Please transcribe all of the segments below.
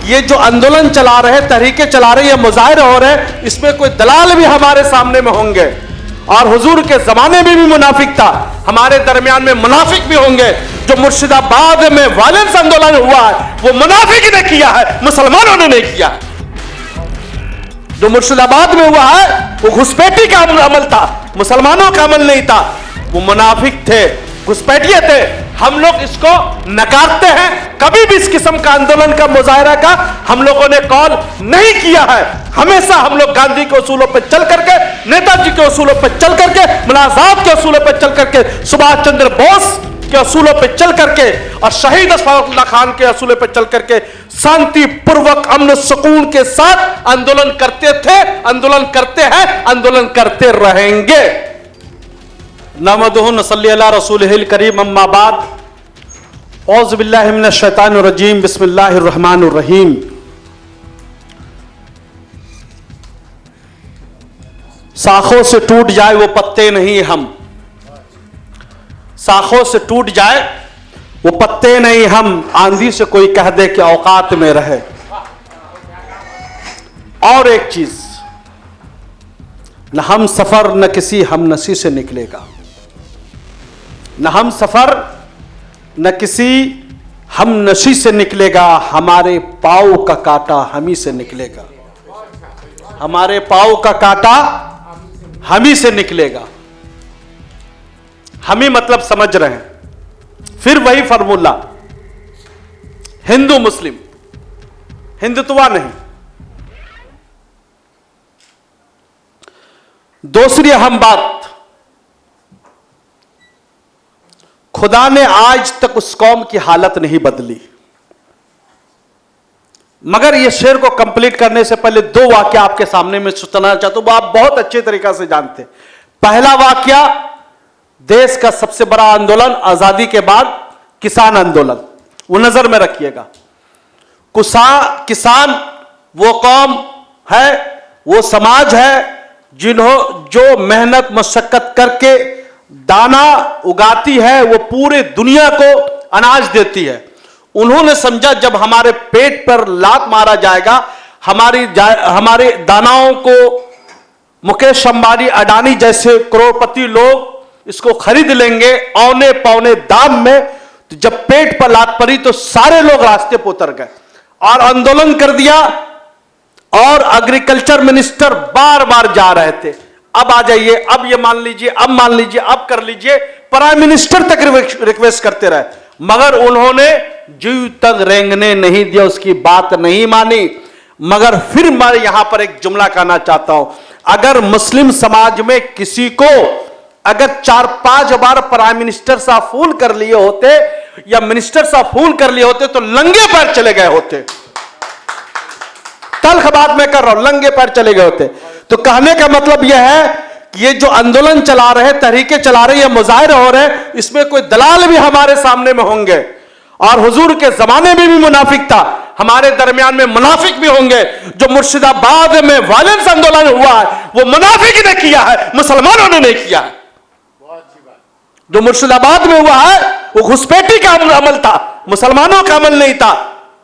ये जो आंदोलन चला रहे, तहरीके चला रहे, ये मुजाहिरे हो रहे, इसमें कोई दलाल भी हमारे सामने में होंगे। और हुजूर के जमाने में भी मुनाफिक था, हमारे दरमियान में मुनाफिक भी होंगे। जो मुर्शिदाबाद में वायलेंस आंदोलन हुआ है वो मुनाफिक ने किया है, मुसलमानों ने नहीं किया। जो मुर्शिदाबाद में हुआ है वो घुसपैठी का अमल था, मुसलमानों का अमल नहीं था। वो मुनाफिक थे, घुसपैठिए थे। हम लोग इसको नकारते हैं। कभी भी इस किस्म का आंदोलन का, मुजाहिरा का हम लोगों ने कॉल नहीं किया है। हमेशा हम लोग गांधी के उसूलों पर चल करके, नेताजी के उसूलों पर चल करके, मुलाज़ात के उसूलों पर चल करके, सुभाष चंद्र बोस के असूलों पर चल करके और शहीद अशफाकुल्लाह खान के असूलों पर चल करके शांति पूर्वक, अमन सुकून के साथ आंदोलन करते थे, आंदोलन करते हैं, आंदोलन करते रहेंगे। नहमदुहु नसल्ली अला रसूलिहिल करीम, अम्मा बाद, औज़ु बिल्लाहि मिनश शैतानिर रजीम, बिस्मिल्लाहिर रहमानिर रहीम। शाखों से टूट जाए वो पत्ते नहीं हम, शाखों से टूट जाए वो पत्ते नहीं हम, आंधी से कोई कह दे कि औकात में रहे। और एक चीज, न हम सफर न किसी हम नसी से निकलेगा, न हम सफर न किसी हम नशी से निकलेगा, हमारे पाँव का कांटा हम ही से निकलेगा, हमारे पाँव का कांटा हम ही से निकलेगा। हम ही मतलब समझ रहे हैं। फिर वही फार्मूला, हिंदू मुस्लिम, हिंदुत्वा नहीं। दूसरी अहम बात, खुदा ने आज तक उस कौम की हालत नहीं बदली। मगर यह शेर को कंप्लीट करने से पहले दो वाक्य आपके सामने में सुनाना चाहता हूं, वो आप बहुत अच्छे तरीके से जानते हैं। पहला वाक्य, देश का सबसे बड़ा आंदोलन आजादी के बाद किसान आंदोलन, वो नजर में रखिएगा। किसान वो कौम है, वो समाज है जो मेहनत मशक्कत करके दाना उगाती है, वो पूरे दुनिया को अनाज देती है। उन्होंने समझा जब हमारे पेट पर लात मारा जाएगा, हमारे दानाओं को मुकेश अंबानी, अडानी जैसे करोड़पति लोग इसको खरीद लेंगे औने पौने दाम में। तो जब पेट पर लात पड़ी तो सारे लोग रास्ते पर उतर गए और आंदोलन कर दिया। और एग्रीकल्चर मिनिस्टर बार बार जा रहे थे, अब आ जाइए, अब ये मान लीजिए, अब मान लीजिए, अब कर लीजिए। प्राइम मिनिस्टर तक रिक्वेस्ट करते रहे, मगर उन्होंने जीव तक रेंगने नहीं दिया, उसकी बात नहीं मानी। मगर फिर मैं यहां पर एक जुमला कहना चाहता हूं, अगर मुस्लिम समाज में किसी को अगर 4-5 बार प्राइम मिनिस्टर साहब फोन कर लिए होते या मिनिस्टर साहब फोन कर लिए होते तो लंगे पैर चले गए होते। तल्ख बात मैं कर रहा हूं, लंगे पैर चले गए होते। तो कहने का मतलब यह है कि ये जो आंदोलन चला रहे, तहरीके चला रहे, ये मुजाहिरे हो रहे, इसमें कोई दलाल भी हमारे सामने में होंगे। और हुजूर के जमाने में भी मुनाफिक था, हमारे दरमियान में मुनाफिक भी होंगे। जो मुर्शिदाबाद में वायलेंस आंदोलन हुआ है वो मुनाफिक ने किया है, मुसलमानों ने नहीं किया है। जो मुर्शिदाबाद में हुआ है वो घुसपैठी का अमल था, मुसलमानों का अमल नहीं था।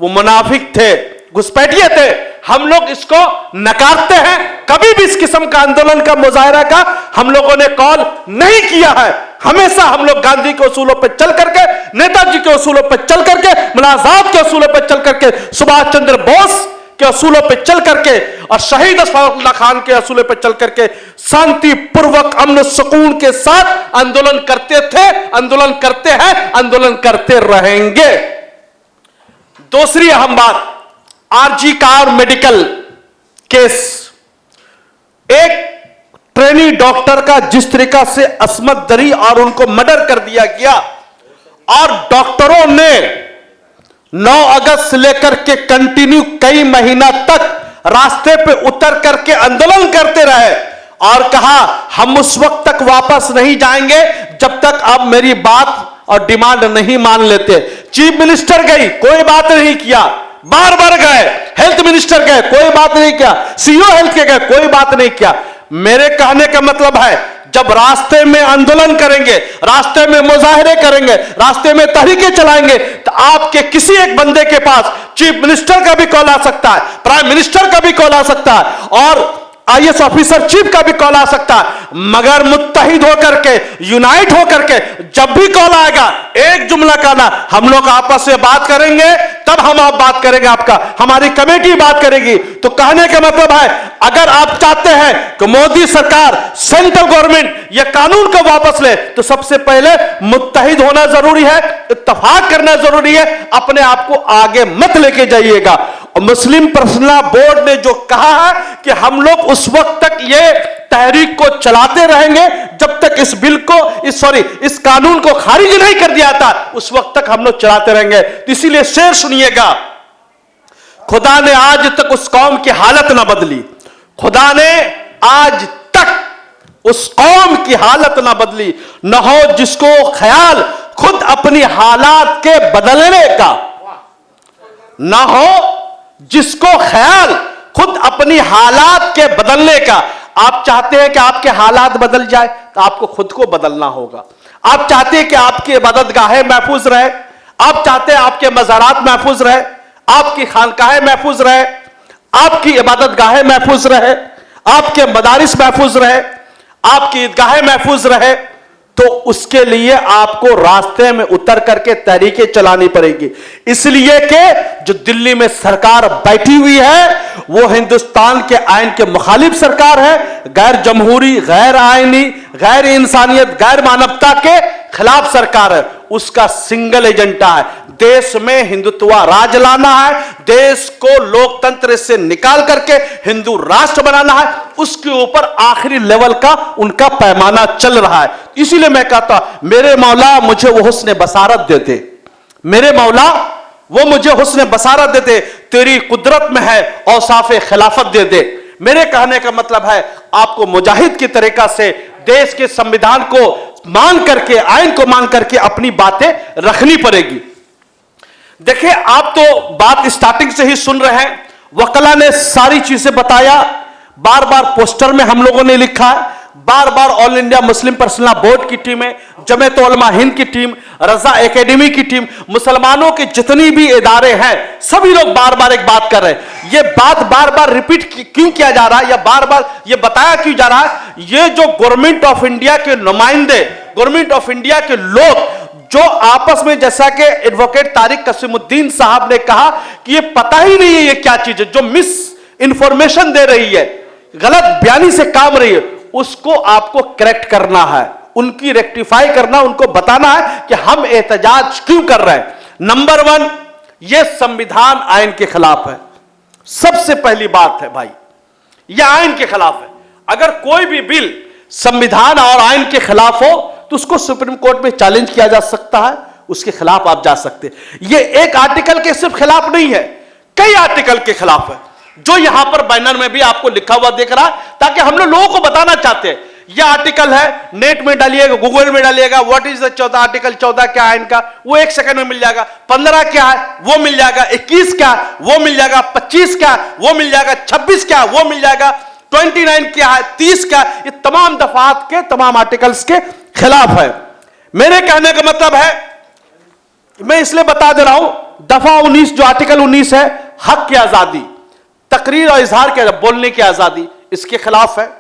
वो मुनाफिक थे, घुसपैठिए थे। हम लोग इसको नकारते हैं। कभी भी इस किस्म का आंदोलन का, मुजाहिरा का हम लोगों ने कॉल नहीं किया है। हमेशा हम लोग गांधी के उसूलों पर चल करके, नेताजी के उसूलों पर चल करके, मुलाज़ात के उसूलों पर चल करके, सुभाष चंद्र बोस के असूलों पर चल करके और शहीद अशफाकुल्लाह खान के असूलों पर चल करके शांति पूर्वक, अमन सुकून के साथ आंदोलन करते थे, आंदोलन करते हैं, आंदोलन करते रहेंगे। दूसरी अहम बात, आरजी कार मेडिकल केस, एक ट्रेनी डॉक्टर का जिस तरीका से अस्मत दरी और उनको मर्डर कर दिया गया, और डॉक्टरों ने 9 अगस्त से लेकर के कंटिन्यू कई महीना तक रास्ते पे उतर करके आंदोलन करते रहे और कहा हम उस वक्त तक वापस नहीं जाएंगे जब तक आप मेरी बात और डिमांड नहीं मान लेते। चीफ मिनिस्टर गई, कोई बात नहीं किया, बार बार गए, हेल्थ मिनिस्टर गए, कोई बात नहीं किया, सीईओ हेल्थ के गए, कोई बात नहीं किया। मेरे कहने का मतलब है जब रास्ते में आंदोलन करेंगे, रास्ते में मुजाहरे करेंगे, रास्ते में तहरीकें चलाएंगे, तो आपके किसी एक बंदे के पास चीफ मिनिस्टर का भी कॉल आ सकता है, प्राइम मिनिस्टर का भी कॉल आ सकता है, और आईएएस ऑफिसर चीफ का भी कॉल आ सकता है, मगर मुत्तहिद होकर के, यूनाइट होकर के जब भी कॉल आएगा, एक जुमला कहना, हम लोग आपस में बात करेंगे, तब हम आप बात करेंगे, आपका हमारी कमेटी बात करेगी। तो कहने का मतलब है, अगर आप चाहते हैं कि मोदी सरकार, सेंट्रल गवर्नमेंट यह कानून को वापस ले, तो सबसे पहले मुत्तहिद होना जरूरी है, इत्तेफाक करना जरूरी है, अपने आप को आगे मत लेके जाइएगा। मुस्लिम पर्सनल बोर्ड ने जो कहा है कि हम लोग उस वक्त तक ये तहरीक को चलाते रहेंगे जब तक इस बिल को, इस कानून को खारिज नहीं कर दिया था, उस वक्त तक हम लोग चलाते रहेंगे। तो इसीलिए शेर सुनिएगा, खुदा ने आज तक उस कौम की हालत ना बदली, खुदा ने आज तक उस कौम की हालत ना बदली, न हो जिसको ख्याल खुद अपनी हालात के बदलने का, ना हो जिसको ख्याल खुद अपनी हालात के बदलने का। आप चाहते हैं कि आपके हालात बदल जाए, तो आपको खुद को बदलना होगा। आप चाहते हैं कि आपकी इबादतगाहें महफूज रहे, आप चाहते हैं आपके मज़ारात महफूज रहे, आपकी खानकाहें महफूज रहे, आपकी इबादतगाहें महफूज रहे, आपके मदारिस महफूज रहे, आपकी ईदगाहें महफूज रहे, तो उसके लिए आपको रास्ते में उतर करके तहरीकें चलानी पड़ेगी। इसलिए कि जो दिल्ली में सरकार बैठी हुई है वो हिंदुस्तान के आइन के मुखालिफ सरकार है, गैर जमहूरी, गैर आईनी, गैर इंसानियत, गैर मानवता के खिलाफ सरकार है। उसका सिंगल एजेंडा है, देश में हिंदुत्व राज लाना है, देश को लोकतंत्र से निकाल करके हिंदू राष्ट्र बनाना है। उसके ऊपर आखिरी लेवल का उनका पैमाना चल रहा है। इसीलिए मैं कहता हूं, मेरे मौला मुझे वो हुस्न बसारत देते, मेरे मौला वो मुझे हुस्न बसारत देते, तेरी कुदरत में है औसाफ खिलाफत दे दे। मेरे कहने का मतलब है, आपको मुजाहिद की तरीका से देश के संविधान को मांग करके, आइन को मांग करके अपनी बातें रखनी पड़ेगी। देखिए, आप तो बात स्टार्टिंग से ही सुन रहे हैं, वकला ने सारी चीजें बताया, बार बार पोस्टर में हम लोगों ने लिखा है, बार बार all India Muslim personal board की टीमें, जमीयत उलमा हिंद की टीम, रजा एकेडमी की टीम, मुसलमानों के जितनी भी इदारे हैं, सभी लोग बार बार एक बात कर रहे हैं। ये बात बार बार रिपीट क्यों किया जा रहा है, या बार बार ये बताया क्यों जा रहा है? ये जो गवर्नमेंट ऑफ इंडिया के नुमाइंदे, गवर्नमेंट ऑफ इंडिया के लोग जो आपस में, जैसा कि एडवोकेट तारिक कसीमुद्दीन साहब ने कहा कि ये पता ही नहीं है ये क्या चीज है, जो मिस इंफॉर्मेशन दे रही है, गलत बयानी से काम रही है, उसको आपको करेक्ट करना है, उनकी रेक्टिफाई करना, उनको बताना है कि हम एहतजाज क्यों कर रहे हैं। नंबर 1, यह संविधान आइन के खिलाफ है। सबसे पहली बात है भाई, यह आइन के खिलाफ है। अगर कोई भी बिल संविधान और आइन के खिलाफ हो तो उसको सुप्रीम कोर्ट में चैलेंज किया जा सकता है, उसके खिलाफ आप जा सकते हैं। यह एक आर्टिकल के सिर्फ खिलाफ नहीं है, कई आर्टिकल के खिलाफ है, जो यहां पर बैनर में भी आपको लिखा हुआ दिख रहा है, ताकि हम लोगों को बताना चाहते हैं। यह आर्टिकल है, नेट में डालिएगा, गूगल में डालिएगा, व्हाट इज द 14 आर्टिकल 14 क्या है इनका, वो 1 सेकंड में मिल जाएगा। 15 क्या है वो मिल जाएगा, 21 क्या है वो मिल जाएगा, 25 क्या है वो मिल जाएगा, 26 क्या है वो मिल जाएगा, 29 क्या है, 30 क्या है, ये तमाम दफात के तमाम आर्टिकल्स के खिलाफ है। मेरे कहने का मतलब है, मैं इसलिए बता दे रहा हूं, दफा 19 जो आर्टिकल 19 है, हक की आजादी, तकरीर और इजहार की, बोलने की आजादी, इसके खिलाफ है।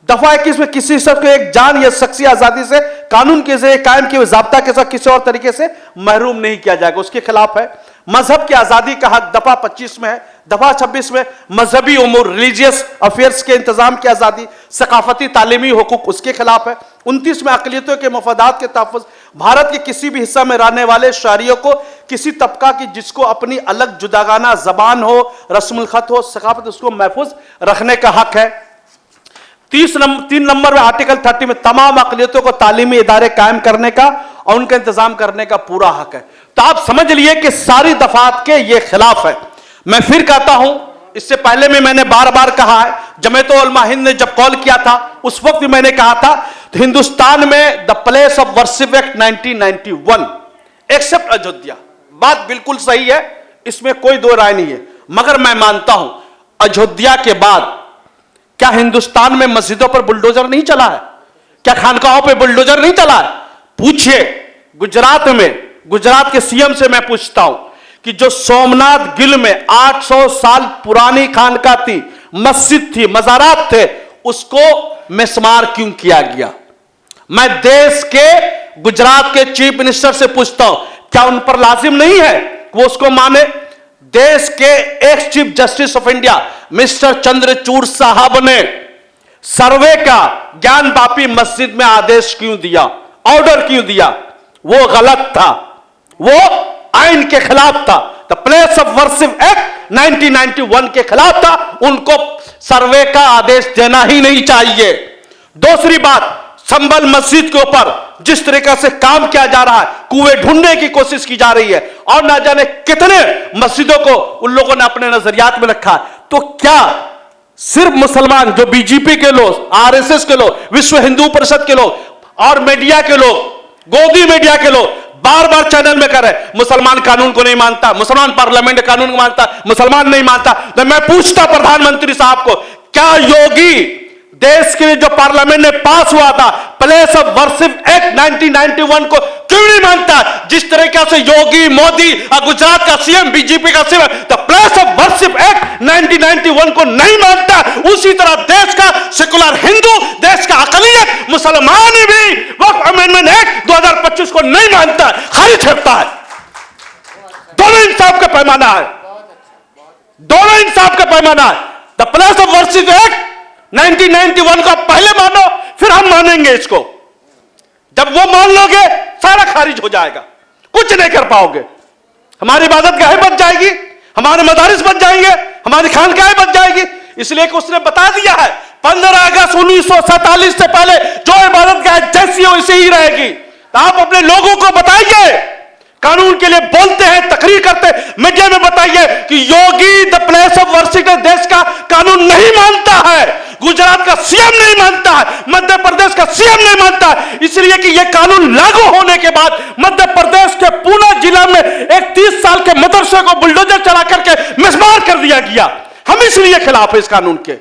दफा 21 में किसी शख्स को एक जान या शख्सी आजादी से कानून के जरिए कायम किए जाब्ता के साथ किसी और तरीके से महरूम नहीं किया जाएगा, उसके खिलाफ है। मजहब की आजादी का हक दफा 25 में है। दफा 26 में मजहबी उमूर, रिलीजियस अफेयर्स के इंतजाम की आजादी, सकाफती तालीमी हुकूक, उसके खिलाफ है। 29 में अकलियतों के मफादात के तहफ़्फ़ुज़, भारत के किसी भी हिस्सा में रहने वाले शहरियों को किसी तबका की जिसको अपनी अलग जुदागाना जबान हो, रस्मुल खत हो, सकाफत, उसको महफूज रखने का हक है। 3 नंबर में आर्टिकल 30 में तमाम अकलियतों को तालीमी इदारे कायम करने का और उनका इंतजाम करने का पूरा हक है। तो आप समझ लिए कि सारी दफात के ये खिलाफ है। मैं फिर कहता हूं, इससे पहले में मैंने बार बार कहा है, जमीयत उलमा हिंद ने जब कॉल किया था उस वक्त भी मैंने कहा था, तो हिंदुस्तान में the place of worship act 1991 except Ayodhya, बात बिल्कुल सही है, इसमें कोई दो राय नहीं है। मगर मैं मानता हूं, अयोध्या के बाद क्या हिंदुस्तान में मस्जिदों पर बुलडोजर नहीं चला है? क्या खानकाहों पे बुलडोजर नहीं चला? पूछिए। गुजरात में, गुजरात के सीएम से मैं पूछता हूं कि जो सोमनाथ गिल में 800 साल पुरानी खानका थी, मस्जिद थी, मज़ारात थे, उसको मिसमार क्यों किया गया? मैं देश के गुजरात के चीफ मिनिस्टर से पूछता हूं, क्या उन पर लाजिम नहीं है वो उसको माने? देश के ex chief justice of India mister Chandrachud साहब ने सर्वे का ज्ञानवापी मस्जिद में आदेश क्यों दिया, ऑर्डर क्यों दिया? वो गलत था, वो आइन के खिलाफ था। The place of worship act 1991 के खिलाफ था। उनको सर्वे का आदेश देना ही नहीं चाहिए। दूसरी बात, संभल मस्जिद के ऊपर जिस तरीके से काम किया जा रहा है, कुएं ढूंढने की कोशिश की जा रही है और ना जाने कितने मस्जिदों को उन लोगों ने अपने नजरियात में रखा। तो क्या सिर्फ मुसलमान, जो बीजेपी के लोग, आरएसएस के लोग, विश्व हिंदू परिषद के लोग और मीडिया के लोग, गोदी मीडिया के लोग बार बार चैनल में कर रहे मुसलमान कानून को नहीं मानता, मुसलमान पार्लियामेंट कानून को मानता, मुसलमान नहीं मानता? तो मैं पूछता प्रधानमंत्री साहब को, क्या योगी देश के लिए जो पार्लियामेंट में पास हुआ था प्लेस ऑफ वर्शिप एक्ट 1991 को क्यों नहीं मानता? जिस तरीके से योगी, मोदी और गुजरात का सीएम, बीजेपी का CM the place of worship act 1991 को नहीं मानता, उसी तरह देश का सेकुलर हिंदू, देश का अकलियत मुसलमान भी वक्फ अमेंडमेंट एक्ट 2025 को नहीं मानता, खारिज करता है। दोनों इंसाफ का पैमाना है, दोनों इंसाफ का पैमाना है। The place of worship act 1991 को पहले मानो, फिर हम मानेंगे इसको। जब वो मान लोगे सारा खारिज हो जाएगा, कुछ नहीं कर पाओगे। हमारी इबादत गाहें बच जाएगी, हमारे मदारिस बच जाएंगे, हमारी खानकाहें बच जाएगी। इसलिए कि उसने बता दिया है 15 अगस्त 1947 से पहले जो इबादत गाहें जैसी हो वैसी ही रहेगी। तो आप अपने लोगों को बताइए, कानून के लिए बोलते हैं, तकरीर करते हैं, मीडिया में बताइए कि योगी द प्लेस ऑफ वर्शिप देश का कानून नहीं मानता है, गुजरात का सीएम नहीं मानता है, मध्य प्रदेश का सीएम नहीं मानता है। इसलिए कि यह कानून लागू होने के बाद मध्य प्रदेश के पूना जिला में एक 30 साल के मदरसे को बुलडोजर चला करके मिसमार कर दिया गया। हम इसलिए खिलाफ है इस कानून के।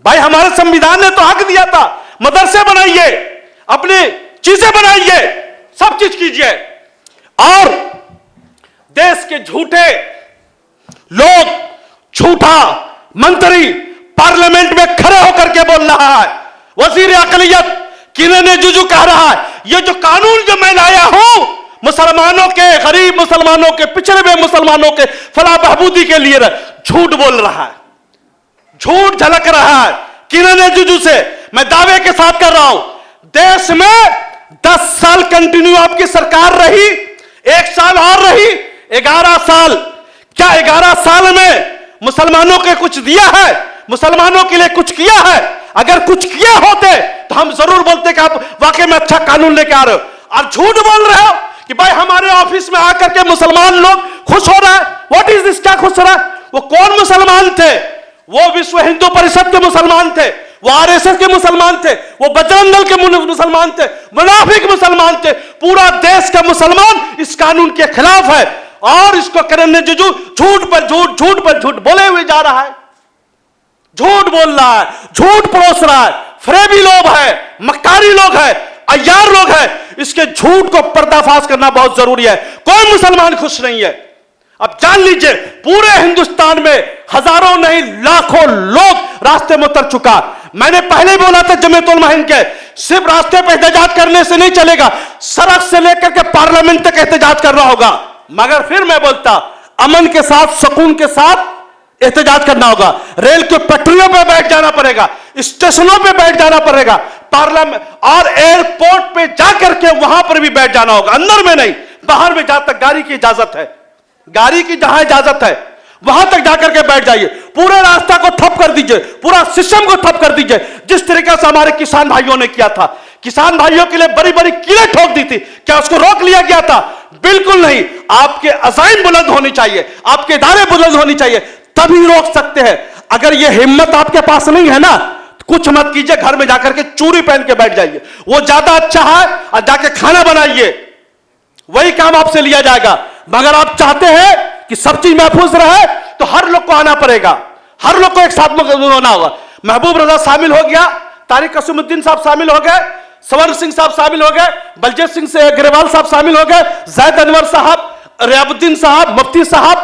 भाई हमारे संविधान ने तो हक दिया था, मदरसे बनाइए, अपनी चीजें बनाइए, सब चीज कीजिए। और देश के झूठे लोग, झूठा मंत्री पार्लियामेंट में खड़े होकर के बोल रहा है, वजीर अकलियत किरण रिजिजू कह रहा है ये जो कानून जो मैं लाया हूं मुसलमानों के, गरीब मुसलमानों के, पिछड़े हुए मुसलमानों के फलाह बहबूदी के लिए, झूठ बोल रहा है, झूठ झलक रहा है। किरण रिजिजू से मैं दावे के साथ कर रहा हूं, देश में 10 साल कंटिन्यू आपकी सरकार रही, 1 साल और रही, 11 साल। क्या 11 साल में मुसलमानों के कुछ दिया है? मुसलमानों के लिए कुछ किया है? अगर कुछ किया होते तो हम जरूर बोलते कि आप वाकई में अच्छा कानून लेके आ रहे हो। और झूठ बोल रहे हो कि भाई हमारे ऑफिस में आकर के मुसलमान लोग खुश हो रहा है। What is this? क्या खुश हो रहा है? वो कौन मुसलमान थे? वो विश्व हिंदू परिषद के मुसलमान थे, वो आरएसएस के मुसलमान थे, वो बजरंग दल के मुसलमान थे, मुनाफिक मुसलमान थे। पूरा देश का मुसलमान इस कानून के खिलाफ है और इसको किरण रिजिजू झूठ पर झूठ, झूठ पर झूठ बोले हुए जा रहा है, झूठ बोल रहा है, झूठ परोस रहा है। फरेबी लोग है, मक्कारी लोग है, अय्यार लोग है। इसके झूठ को पर्दाफाश करना बहुत जरूरी है। कोई मुसलमान खुश नहीं है। अब जान लीजिए पूरे हिंदुस्तान में हजारों नहीं लाखों लोग रास्ते में उतर चुका। मैंने पहले बोला था जमीयत उलमा हिंद के, सिर्फ रास्ते पर एहतजाज करने से नहीं चलेगा, सड़क से लेकर के पार्लियामेंट तक एहतजाज करना होगा। मगर फिर मैं बोलता अमन के साथ, सुकून के साथ एहतजाज करना होगा। रेल के पटरियों पर बैठ जाना पड़ेगा, स्टेशनों पे बैठ जाना पड़ेगा, पार्लियामेंट और एयरपोर्ट पे जाकर के वहां पर भी बैठ जाना होगा, अंदर में नहीं, बाहर में जहां तक गाड़ी की इजाजत है, गाड़ी की जहां इजाजत है वहां तक जाकर के बैठ जाइए। पूरे रास्ता को ठप कर दीजिए, पूरा सिस्टम को ठप कर दीजिए, जिस तरीके से हमारे किसान भाइयों ने किया था। किसान भाइयों के लिए बड़ी बड़ी किलें ठोक दी थी, क्या उसको रोक लिया गया था? बिल्कुल नहीं। आपके अज़ाइम बुलंद होनी चाहिए, आपके इदारे बुलंद होनी चाहिए, तभी रोक सकते हैं। अगर यह हिम्मत आपके पास नहीं है ना, कुछ मत कीजिए, घर में जाकर के चूड़ी पहन के बैठ जाइए, वो ज्यादा अच्छा है। और जाके खाना बनाइए, वही काम आपसे लिया जाएगा। मगर आप चाहते हैं कि सब चीज महफूज रहे तो हर लोग को आना पड़ेगा, हर लोग को एक साथ में होना होगा। महबूब रजा शामिल हो गया, तारिक कसुमुद्दीन साहब शामिल हो गए, स्वर्ण सिंह साहब शामिल हो गए, बलजीत सिंह से अग्रवाल साहब शामिल हो गए, जैद अनवर साहब, रियाबुद्दीन साहब, मुफ्ती साहब,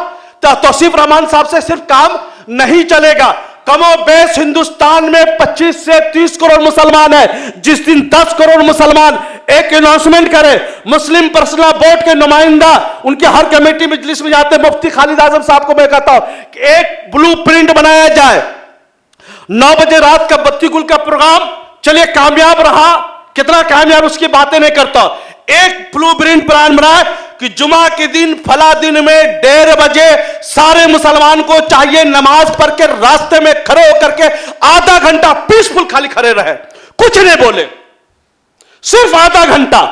तौसीफ रहमान साहब से सिर्फ काम नहीं चलेगा। कमोबेश हिंदुस्तान में 25 से 30 करोड़ मुसलमान है। जिस दिन 10 करोड़ मुसलमान एक अनाउंसमेंट करे, मुस्लिम पर्सनल बोर्ड के नुमाइंदा उनके हर कमेटी मजलिस में जाते, मुफ्ती खालिद आजम साहब को मैं कहता हूं कि एक ब्लूप्रिंट बनाया जाए। 9 बजे रात का बत्ती गुल का प्रोग्राम चलिए कामयाब रहा, कितना कामयाब उसकी बातें नहीं करता। एक ब्लूप्रिंट प्लान बनाए कि जुमा के दिन फला दिन में 1:30 बजे सारे मुसलमान को चाहिए नमाज पढ़ के रास्ते में खड़े होकर के आधा घंटा पीसफुल खाली खड़े रहे, कुछ नहीं बोले, सिर्फ आधा घंटा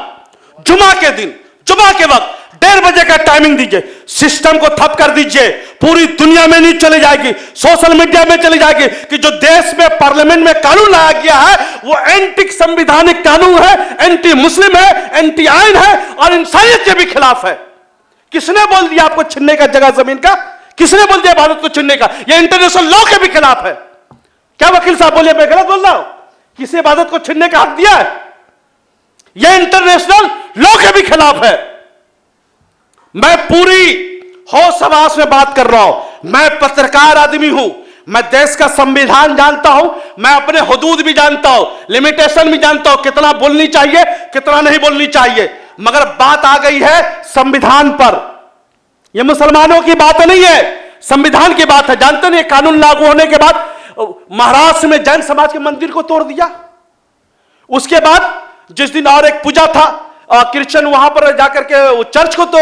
जुमा के दिन, जुमा के वक्त 1:30 बजे का टाइमिंग दीजिए। सिस्टम को ठप कर दीजिए, पूरी दुनिया में नहीं चली जाएगी, सोशल मीडिया में चली जाएगी कि जो देश में पार्लियामेंट में कानून लाया गया है वो एंटी संवैधानिक कानून है, एंटी मुस्लिम है, एंटी आइन है और इंसानियत के भी खिलाफ है। किसने बोल दिया आपको छीनने का जगह जमीन का? किसने बोल दिया भारत को छीनने का? यह इंटरनेशनल लॉ के भी खिलाफ है। क्या वकील साहब बोलिए, मैं गलत बोल रहा हूं? किसी भारत को छीनने का हक दिया है? यह इंटरनेशनल लॉ के भी खिलाफ है। मैं पूरी होश हवास में बात कर रहा हूं। मैं पत्रकार आदमी हूं, मैं देश का संविधान जानता हूं, मैं अपने हुदूद भी जानता हूं, लिमिटेशन भी जानता हूं, कितना बोलनी चाहिए कितना नहीं बोलनी चाहिए। मगर बात आ गई है संविधान पर। यह मुसलमानों की बात नहीं है, संविधान की बात है। जानते नहीं, कानून लागू होने के बाद महाराष्ट्र में जैन समाज के मंदिर को तोड़ दिया। उसके बाद जिस दिन और एक पूजा था, क्रिश्चियन वहां पर जाकर के चर्च को, तो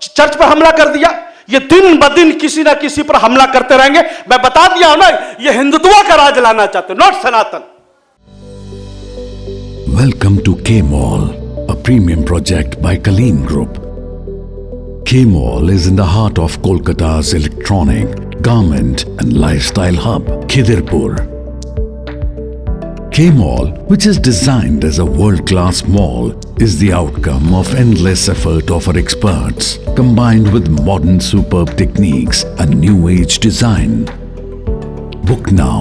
चर्च पर हमला कर दिया। ये दिन ब दिन किसी ना किसी पर हमला करते रहेंगे। मैं बता दिया हूं ना, ये हिंदुत्व का राज लाना चाहते, नॉट सनातन। वेलकम टू के mall, a premium project by Kaleen Group. K-Mall is in the heart of Kolkata's electronic, garment and lifestyle hub, Khidirpur. K-Mall, which is designed as a world-class mall, is the outcome of endless effort of our experts, combined with modern superb techniques and new age design. Book now